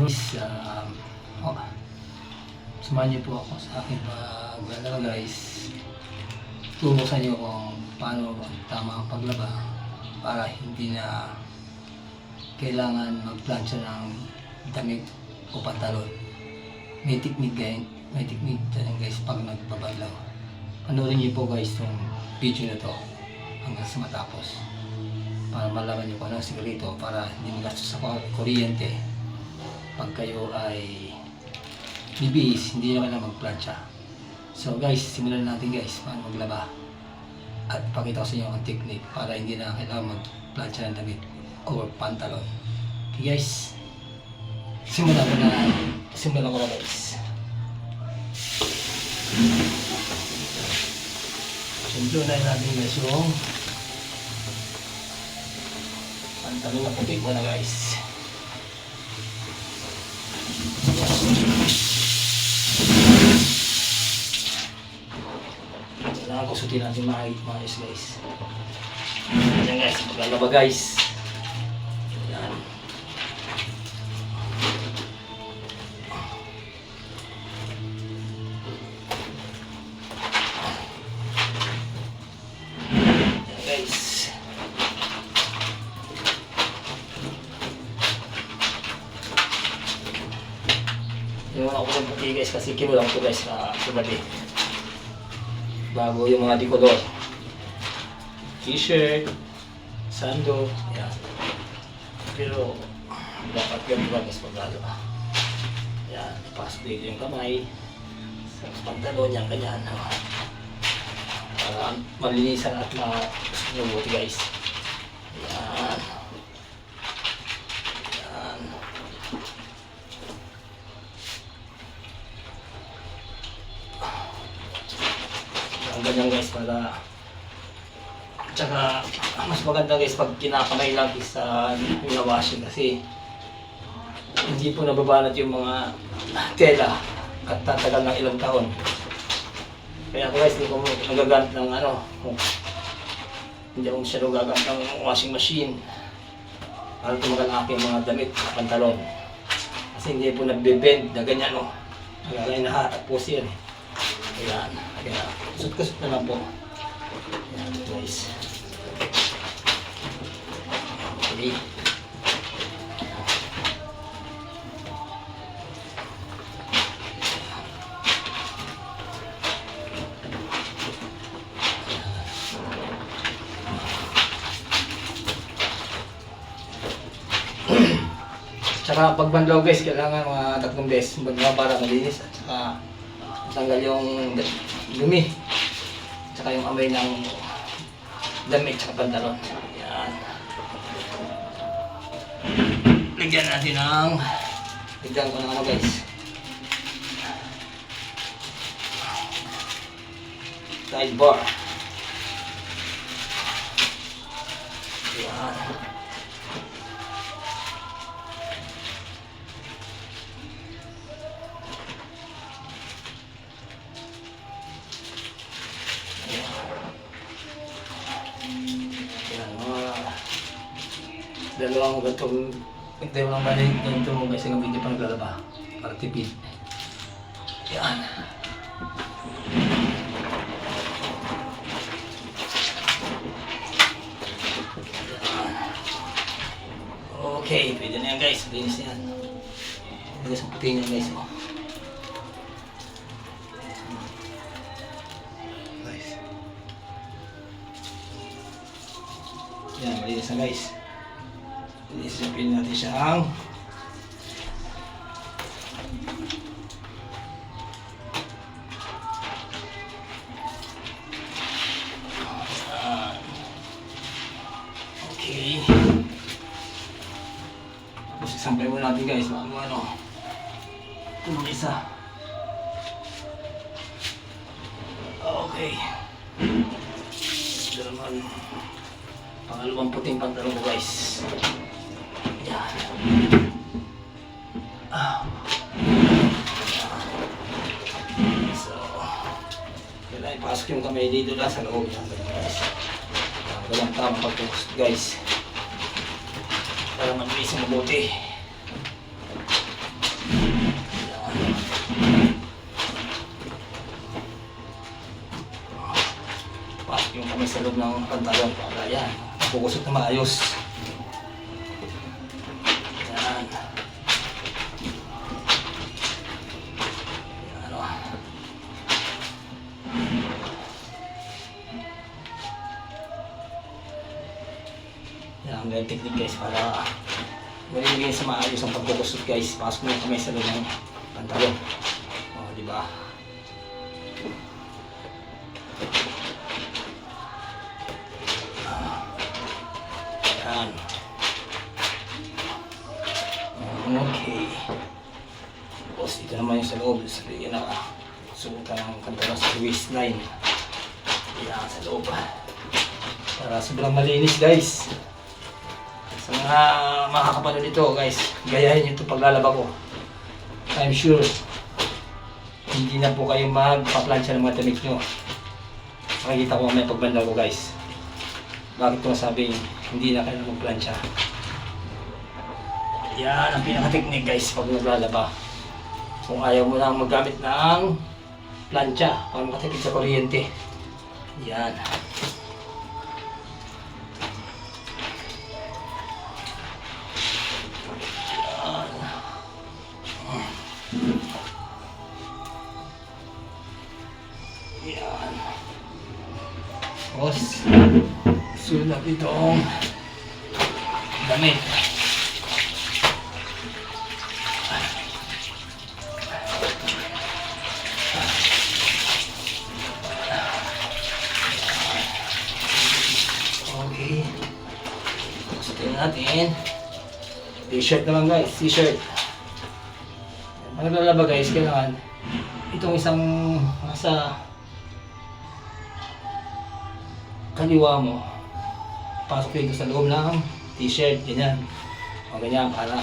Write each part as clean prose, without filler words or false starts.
Guys, samahan niyo po ako sa aking paglalaba guys. Turo sa inyo kung paano tama ang paglaba para hindi na kailangan magplansya ng damit o pantalon. May technique guys pag nagbabalaw. Panoorin niyo po guys itong video na to hanggang sa matapos para malaman niyo kung anong sikreto para hindi magastos sa kuryente pag kayo ay bibihis, hindi nyo kailangan magplansya. So guys, simulan natin guys paano maglaba at pakita ko sa inyo ang technique para hindi na kailangan magplansya ng damit or pantalon. Okay guys, simulan ko na guys. Siyempre na natin guys yung pantalon na puti ko na guys. Kailangan ko sutin natin maayos guys. Ayan guys, maglalaba guys. Ayan. Ayan guys. Yung ako ng puti guys kasi kinulang ko guys sa gabi. Bago yung mga decolor. T-shirt, sando, yan. Pero dapat ganun ba guys paglalo. Yan, pasok dito yung kamay. Sa pantalon yan, ganyan. Para malinisan at mabuti guys. Yan. Yan. Ganyan guys para tsaka mas maganda guys pag kinakamay lang sa washing kasi hindi po nababanat yung mga tela at tatagal ng ilang taon. Kaya ako guys hindi ko nagagamit ng hindi ako masyado gagamit ng washing machine para tumagal ang aking mga damit at pantalon kasi hindi po nagbe-bend na ganyan nagagay na hatak po siya Ayan, kaya kusot-kusot na lang po. Ayan guys. Okay. Tsaka pag banlaw guys, kailangan mga 3 beses banlaw para malinis at tsaka tanggal yung dumi tsaka yung amoy ng damit tsaka pantalon. Yan. Lagyan natin ng lagyan ko ng guys side bar. Yan. Dalawang gantong balik ganito kasi ng video pang lalaba para tipid. Yan. Okay, pwede na yan guys. Linis na yan. Linis ang puti niya guys. Guys. Yan, malinis na guys. Isipin natin siyang okay. Tapos isampay mo natin guys bago itong isa. Okay. Ito naman pangalawang puting pantalon ko guys. Yan. So, kailangan ipasok yung kamay dito lang sa loob. Walang tamang pagtutos guys. Para mabilis ang mabuti. sa loob ng pantalon para yan, makukusot na maayos. Yan. Yan o. Yan ang ganyan technique guys para maligay sa maayos ang pagkukusot guys. Pasok mo yung kamay sa loob ng pantalon. O, diba? Yan. Okay. Tapos ito naman yung sa loob. Sabi na subukan ng pantalon sa waistline. Yan sa loob. Para sobrang malinis guys. Sa mga makakapanood nito guys, gayahin nyo ito paglalaba ko. I'm sure hindi na po kayo magpa-plancha ng mga damit nyo. Makikita ko may pagbanda ko guys. Bakit ko nasabing hindi na kayo mag-plancha? Yan ang pinaka-technique guys pag naglalaba. Kung ayaw mo lang maggamit ng plancha, para makatipid sa kuryente. Yan. Yan. Tapos, sulat itong damit. Okay. Tapos tingnan natin. T-shirt naman guys, t-shirt. Pag naglalaba guys, kailangan itong isang nasa kaliwa mo, pasok dito sa loob ng t-shirt, ganyan. O ganyan, para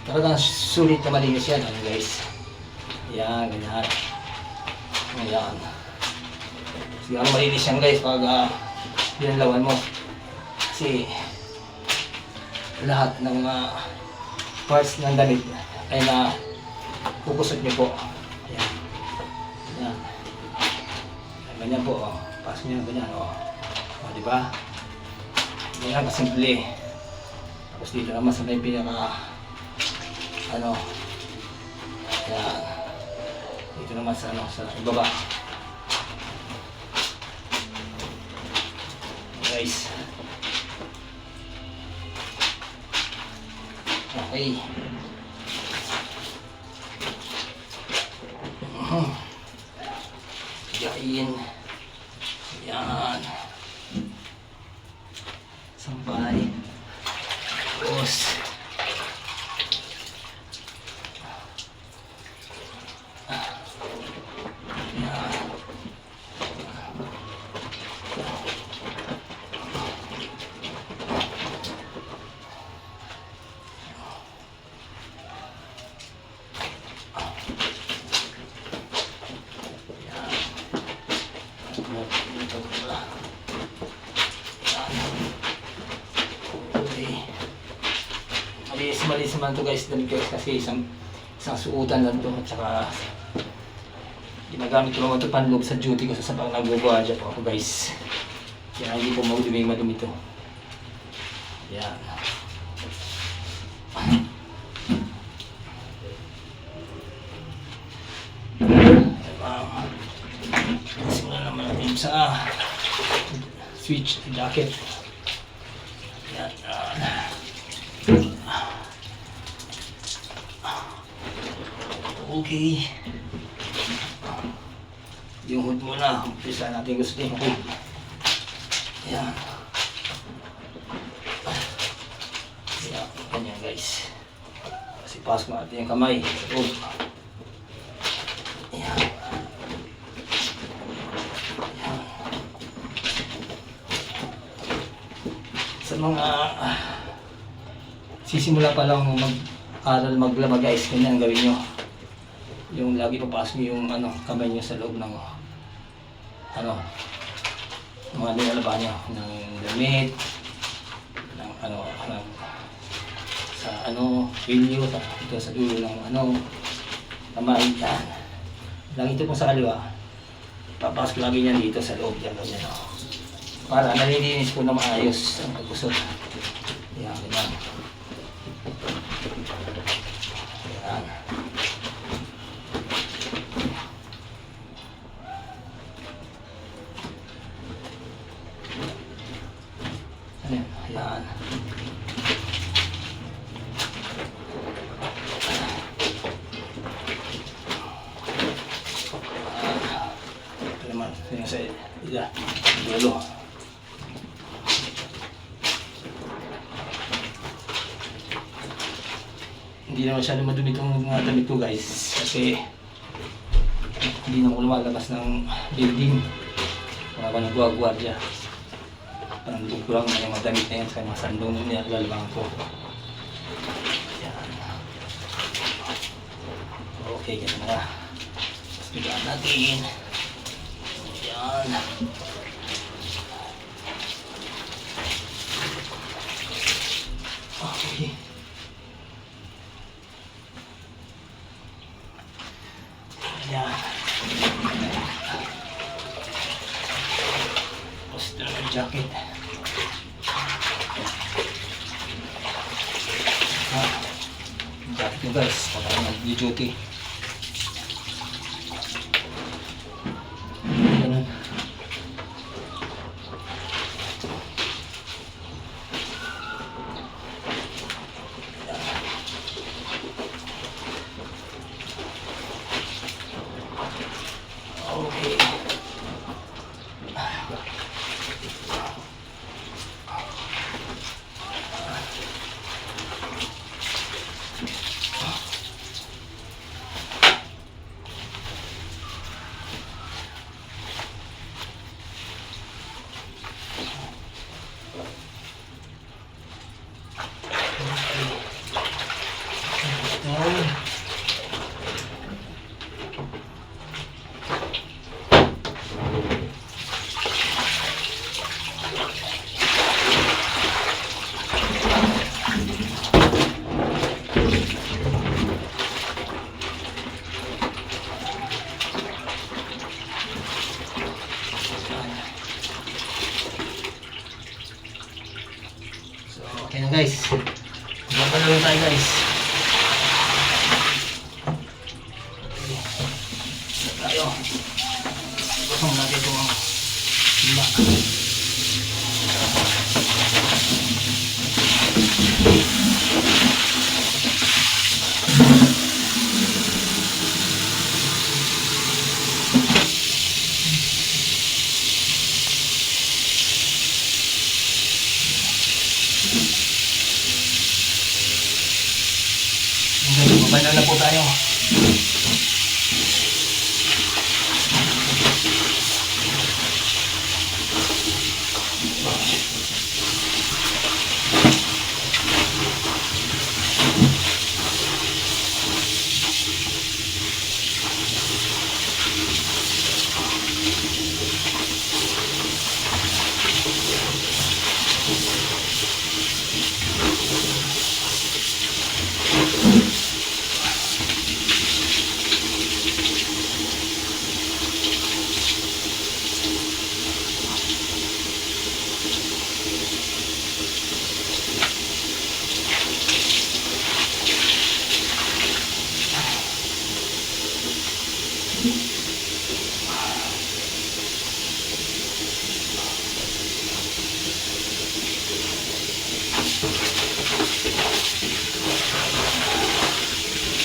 talagang sulit na malinis yan, ano guys. Yan, ganyan. Ganyan. Siguro malinis yan guys pag binalawan mo. Kasi lahat ng parts ng damit ay na kukusot nyo po. Ayan. Ayan. Ganyan po, oh. Pasok nyo ganyan, oh. O, diba? Ganyan kasimple. Tapos dito naman sa may pinaka ano, ayan. Dito naman sa ano, sa ibaba. Guys. Okay. Yain. Yan. Sampay. Tapos yan. Malis naman to guys, damit guys, kasi isang suotan lang to, at saka ginagamit ko naman to panloob sa duty ko sa pang nagbubuhadya po ako guys. Kaya hindi po madumi to. Yan. Simulan naman natin sa switch jacket. Yan. Okay. Yung hood muna. Umpisa natin gusto yung hood. Ayan. Ayan. Ganyan guys. Kasi pasok natin yung kamay. Hood. Ayan. Ayan. Sa mga sisimula pa lang mag-aral maglaba guys, ganyan gawin nyo. Yung lagi papasok yung ano, kamay nyo sa loob ng ano, mga nilalaban nyo ng damit, ng ano, sa ano, video, ito sa dulo ng ano, kamay, yan. Lang ito po sa kaliwa, papasok lagi niyan dito sa loob, yan, ganyan, oh. para nalilinis ko na maayos ang pagkusot. Yan, ganyan. Yan. Ayan, yan. Naman, yun sa dulo. Hindi na masyado madumi itong mga damit ko guys, kasi hindi na ako lumalabas ng building. Wala ko nagwagwardya. Parang ko lang yung mga damit na yan sa mga sandong niya lalabang ko. Yan. Okay, ganun na. Tapos bigyan natin. Yan. Okay. Yan. Tapos ito naman jacket. Jacket nyo guys, pagka mag-duty. Ganun. Okay. Okay na guys. Magpapala lang tayo guys. Okay. Tayo. Pasong natin itong lima. Babala na po tayo.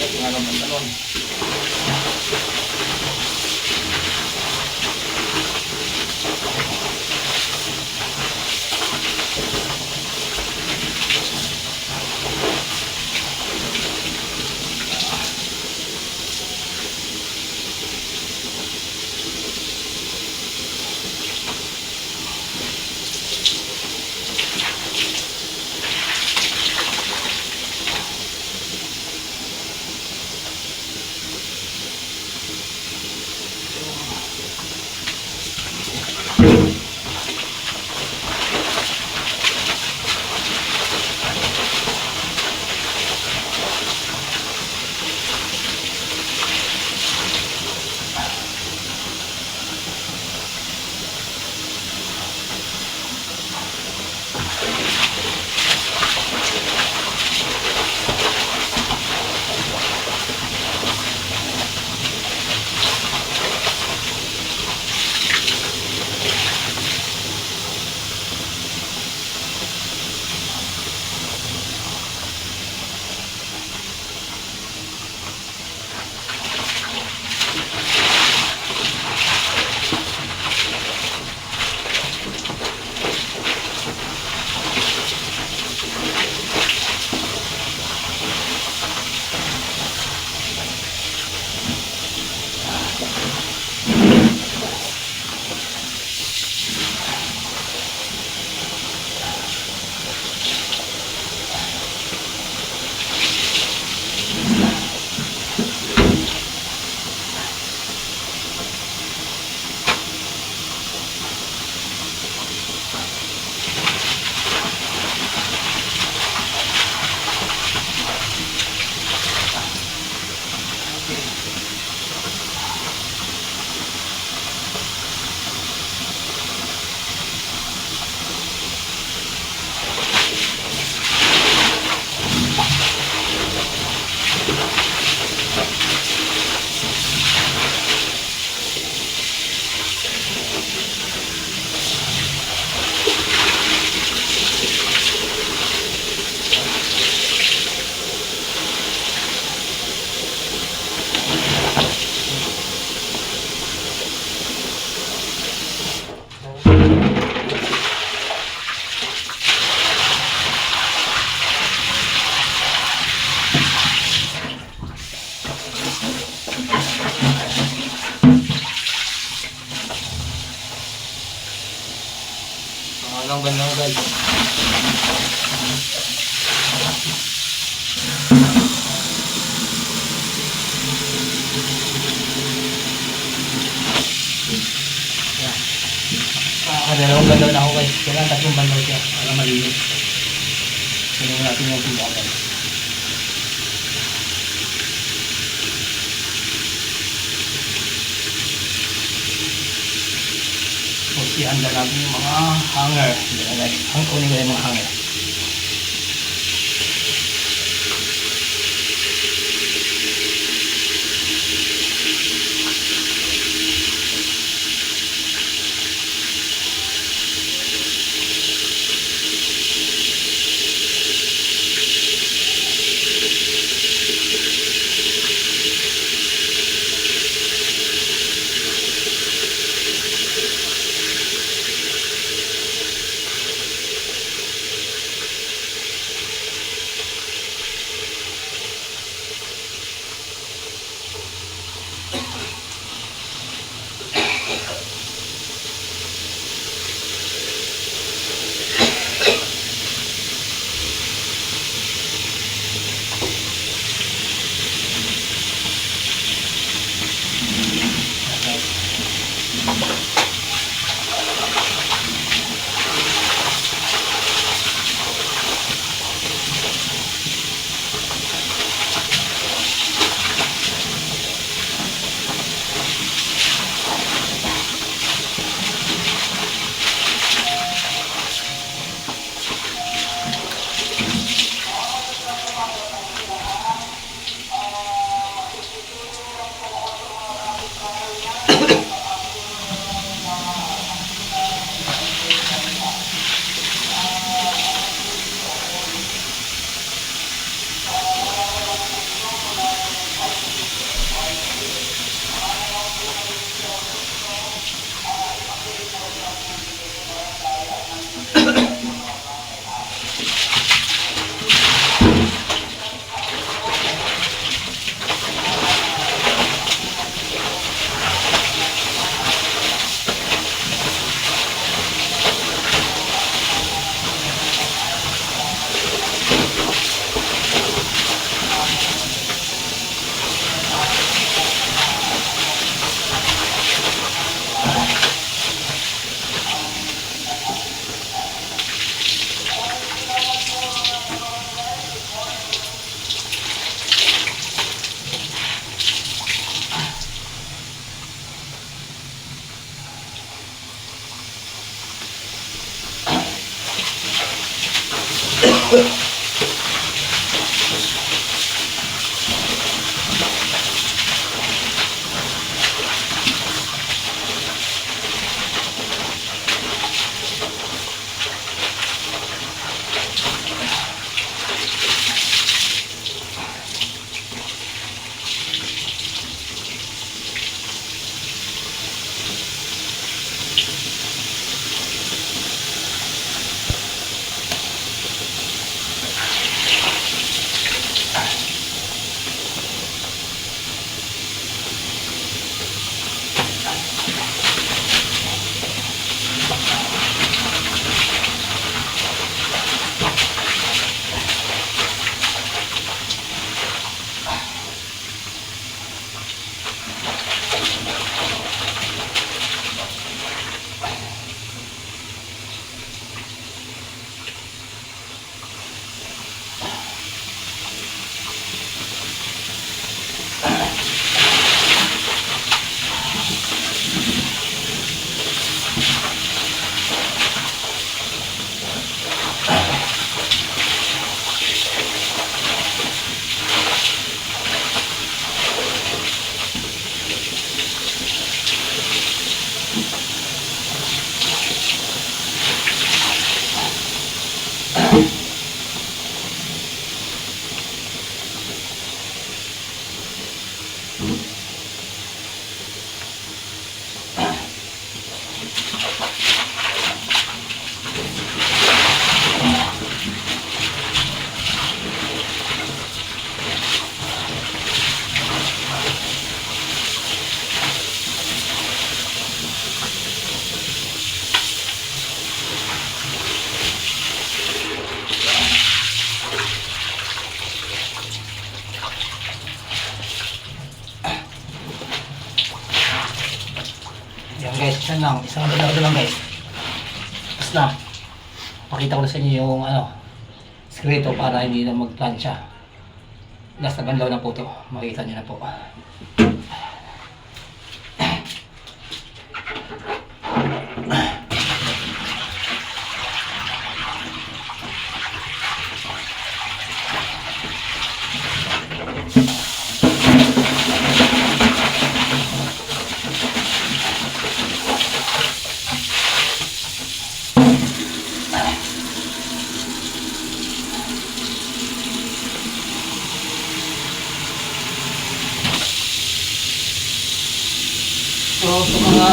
Ito nga ng pantalon. Hanggang bandang guys. Yan. Dalawang bandaw na ako guys. Kailangan tatlong bandaw siya para malinis. Tingnan natin yung timbangan. So, ihanda natin yung mga hanger. Ang kunin ko yung mga hanger. Yan lang, isang bandado lang guys. Tapos na. Pakita ko na sa inyo yung sikreto para hindi na magplansya. Last na bandaw na po ito. Makikita nyo na po. So, sa mga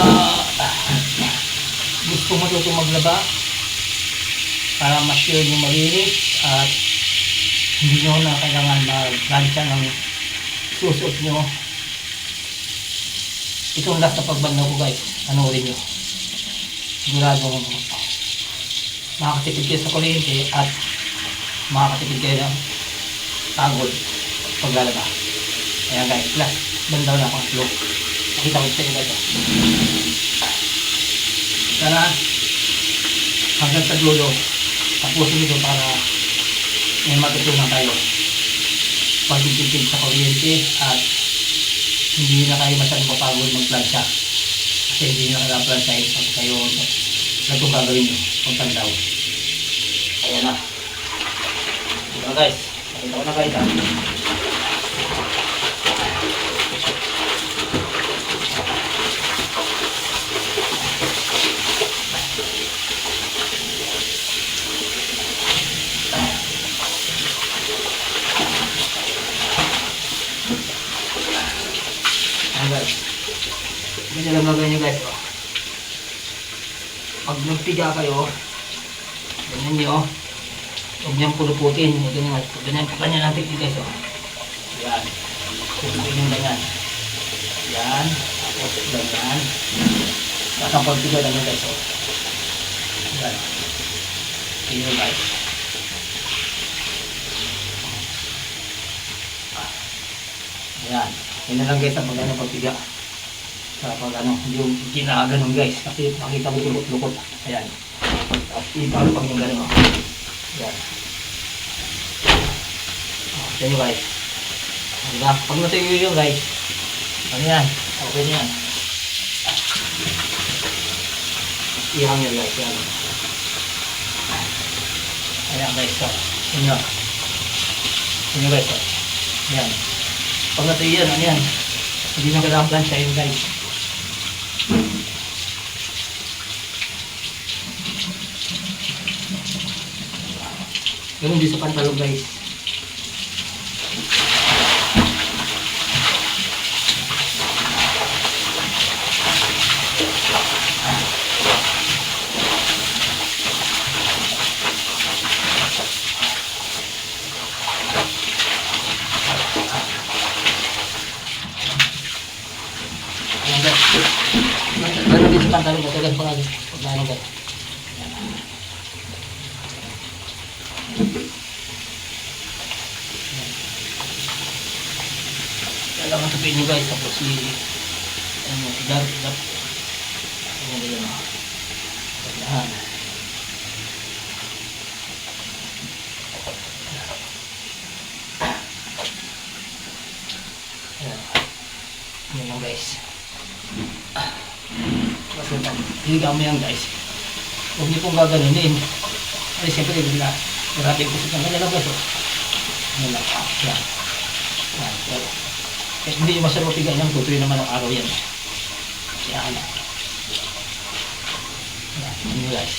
gusto matutong maglaba para mas yun yung malinis at hindi nyo na kailangan mag-plancha ng susuot nyo. Itong last na pagbanda ko guys, panoorin nyo. Siguradong makakatipid kayo sa kuryente at makakatipid kayo ng pagod paglalaba. Ayan guys, last bandaw na akong flow. Pakita ko sa inyo guys. Sana hanggang sa dulo tapusin ito para may matutunan tayo pagtitipid sa kuryente at hindi na kayo masyadong papagod magplansya kasi hindi na kaya-plansyahin pag kayo na itong gagawin nyo pagpandaw. Ayan na. Diba guys, pakita ko na guys ha. Guys, ganyan lang gagawin nyo guys. Pag nagpiga kayo, ganyan nyo, huwag niyang puluputin. Ganyan natin guys. Yan, puluputin yung ganyan. Yan, tapos ganyan. Tapos ang pagpiga lang guys. Yan, ganyan guys. Yan. Yan na lang guys ang pagpiga. Kapag yung ginaganon guys. Kasi makita mo lukot-lukot. Ayan. Tapos ipalupang yung gano'n. Ayan. Ito nyo guys. Diba? Pag natuyo yun guys. Ano yan? Okay na yan. Ihang yan guys. Ayan. Ayan guys. Inyo. Inyo guys. Ayan. Pag natuyo yan, ano yan? Hindi na kailangan plansya yun guys. Ganun din sa pantalong guys. Ganun din sa pantalong guys. Ganun guys. Ganun guys. Kailangan tapin nyo guys. Tapos idap. Ayan din yun. Ayan. Ayan lang guys. Kasi hiligaan mo yan guys. Huwag niyo pong gaganunin. Ay siyempre grabe yung kusot ng kanya lang guys. Ayan lang. Ayan. Ayan. Kahit hindi nyo masyadong mapigain yan, tutuloy naman ang araw yan. Ayan. Ayan nyo guys.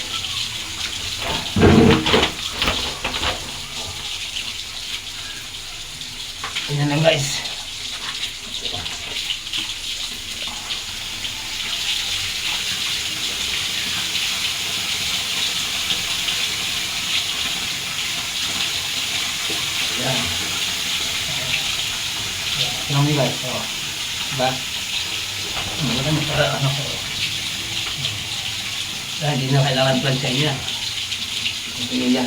Ayan lang guys. Ayan. Tingnan mo guys, diba? Maganda para hindi na kailangan plansyahin yan. Ito yan.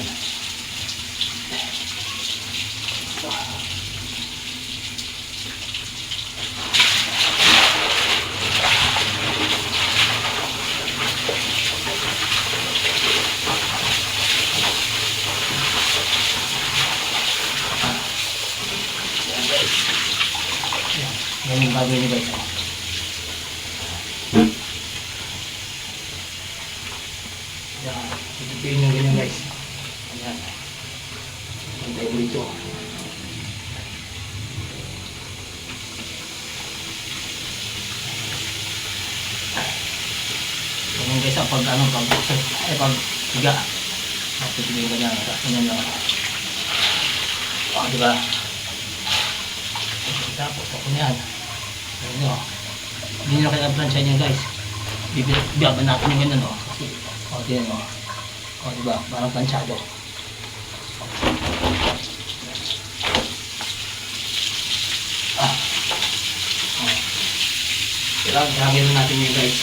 Ganun yung gagawin nyo guys. Yan. Titipin nyo ganyan guys. Ayan. Hintay ko dito. Ganyan guys pag ano, pag higa. Titipin ko ganyan. Ganyan lang. O, diba? Tapos ako yan. Ayan o. Hindi nyo kaya plansya niya guys. Biyaban natin yung ganun o. Kasi, o, tiyan o. O, diba? Parang plansyado. Ah. O. Kailangan hangin na natin yun guys.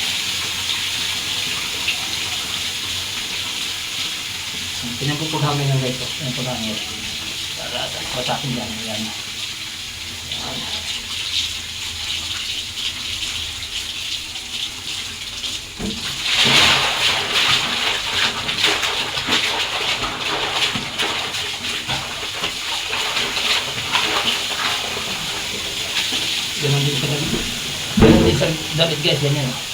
Pinapupughangin na guys o. Pinapughangin. Para patakin yan. Ayan. Ganun din sa damit guys, ganyan.